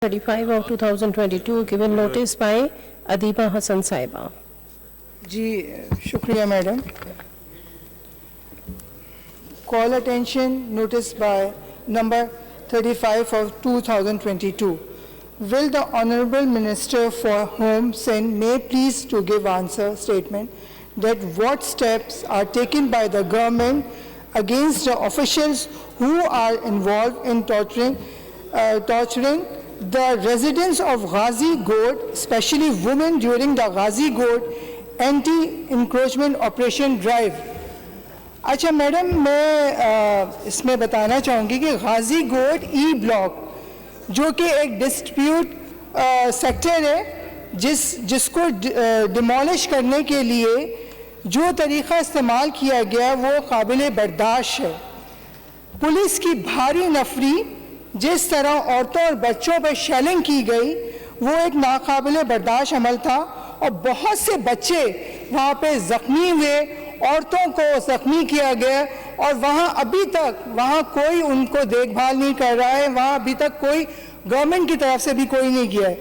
35 of 2022 given notice by Adiba Hassan Saiba. जी शुक्रिया madam. Call attention notice by number 35 of 2022. Will the Honorable Minister for Home Sen may please to give answer statement that what steps are taken by the government against the officials who are involved in torturing the residents of Ghazi Gord, especially women during the Ghazi Gord anti-encroachment operation drive. अच्छा madam, मैं इसमें बताना चाहूँगी कि गाजी गोड E block जो कि एक डिस्प्यूट सेक्टर है जिसको डिमोलिश करने के लिए जो तरीक़ा इस्तेमाल किया गया वो काबिल बर्दाश्त है. पुलिस की भारी नफरी जिस तरह औरतों और बच्चों पर शेलिंग की गई वो एक नाकाबिल बर्दाश्त अमल था और बहुत से बच्चे वहाँ पे ज़ख्मी हुए, औरतों को ज़ख्मी किया गया और वहाँ अभी तक वहाँ कोई उनको देखभाल नहीं कर रहा है, वहाँ अभी तक कोई गवर्नमेंट की तरफ से भी कोई नहीं किया है.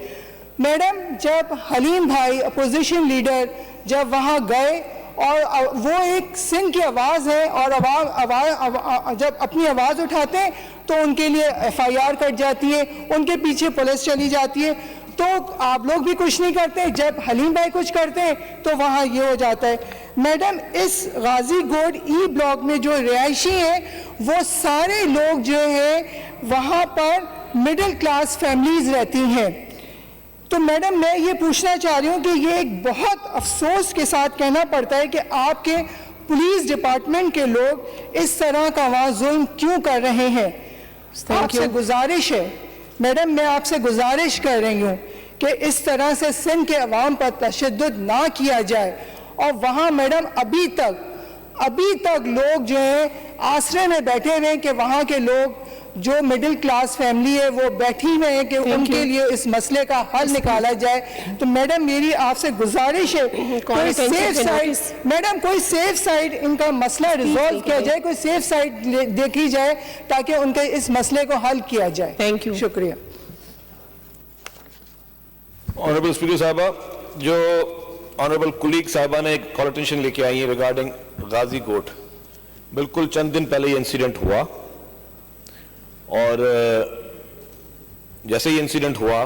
मैडम, जब हलीम भाई अपोजिशन लीडर जब वहाँ गए और वो एक सिंध की आवाज़ है और जब अपनी आवाज़ उठाते हैं तो उनके लिए FIR कट जाती है, उनके पीछे पुलिस चली जाती है. तो आप लोग भी कुछ नहीं करते, जब हलीम भाई कुछ करते हैं तो वहाँ ये हो जाता है. मैडम, इस गाजी गोड ई ब्लॉक में जो रिहायशी हैं वो सारे लोग जो हैं वहाँ पर मिडिल क्लास फैमिलीज़ रहती हैं. तो मैडम, मैं ये पूछना चाह रही हूँ कि ये एक बहुत अफसोस के साथ कहना पड़ता है कि आपके पुलिस डिपार्टमेंट के लोग इस तरह का वहाँ जुल्म क्यों कर रहे हैं. आपसे गुजारिश है मैडम, मैं आपसे गुजारिश कर रही हूँ कि इस तरह से सिंध के अवाम पर तशद्दुद ना किया जाए. और वहाँ मैडम अभी तक लोग जो हैं आसरे में बैठे हुए हैं कि वहाँ के लोग जो मिडिल क्लास फैमिली है वो बैठी हुए हैं कि उनके लिए इस मसले का हल निकाला जाए. तो मैडम, मेरी आपसे गुजारिश है कोई सेफ साइड, मैडम कोई सेफ साइड इनका मसला रिजॉल्व किया जाए, कोई सेफ साइड देखी जाए ताकि उनके इस मसले को हल किया जाए. Thank you. शुक्रिया. ऑनरेबल स्पीकर साहबा, जो ऑनरेबल कुलीग साहबा ने एक कॉल अटेंशन लेके आई है रिगार्डिंग गाजी गोट. बिल्कुल चंद दिन पहले ये इंसिडेंट हुआ और जैसे ही इंसिडेंट हुआ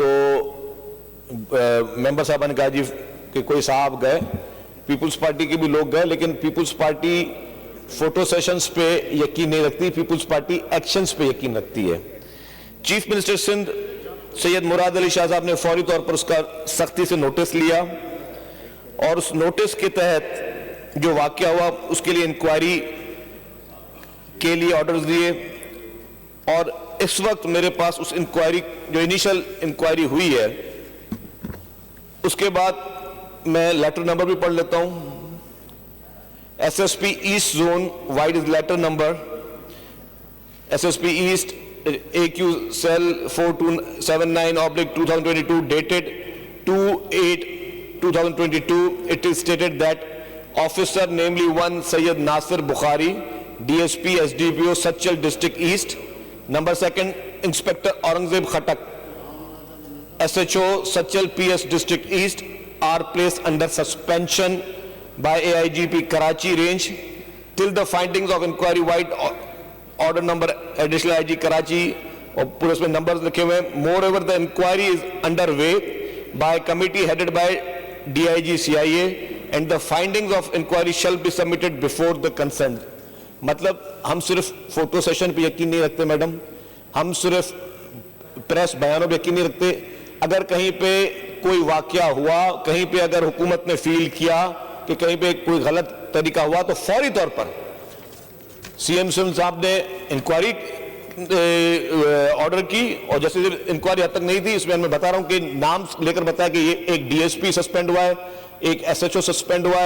तो मेंबर साहबा ने कहा जी कि कोई साहब गए, पीपुल्स पार्टी के भी लोग गए, लेकिन पीपुल्स पार्टी फोटो सेशंस पे यकीन नहीं रखती, पीपुल्स पार्टी एक्शंस पे यकीन रखती है. चीफ मिनिस्टर सिंध सैयद मुराद अली शाह साहब ने फौरी तौर पर उसका सख्ती से नोटिस लिया और उस नोटिस के तहत जो वाकया हुआ उसके लिए इंक्वायरी के लिए ऑर्डर्स दिए. और इस वक्त मेरे पास उस इंक्वायरी जो इनिशियल इंक्वायरी हुई है उसके बाद मैं लेटर नंबर भी पढ़ लेता हूं. SSP east zone vide is letter number SSP east AQ cell 4279/2022 dated 2/8/2022. It is stated that officer namely 1 Sayyid Nasir Bukhari, DSP SDPO Sachal District East, number 2 Inspector Aurangzeb Khatak, SHO Sachal PS District East are placed under suspension by AIGP Karachi Range till the findings of inquiry wide order number additional IG Karachi और पूरे उसमें numbers लिखे हुए हैं. Moreover, the inquiry is underway by a committee headed by DIG CIA and the findings of inquiry shall be submitted before the consent. मतलब हम सिर्फ photo session पे यकीन नहीं रखते मैडम, हम सिर्फ प्रेस बयानों पे यकीन नहीं रखते. अगर कहीं पे कोई वाकया हुआ, कहीं पे अगर हुकूमत ने फील किया कि कहीं पे कोई गलत तरीका हुआ तो फौरी तौर पर CM साहब ने इंक्वायरी ऑर्डर की. और जैसे इंक्वायरी हद तक नहीं थी, इसमें मैं बता रहा हूं कि नाम लेकर बताया कि ये एक DSP सस्पेंड हुआ है, एक SHO सस्पेंड हुआ है.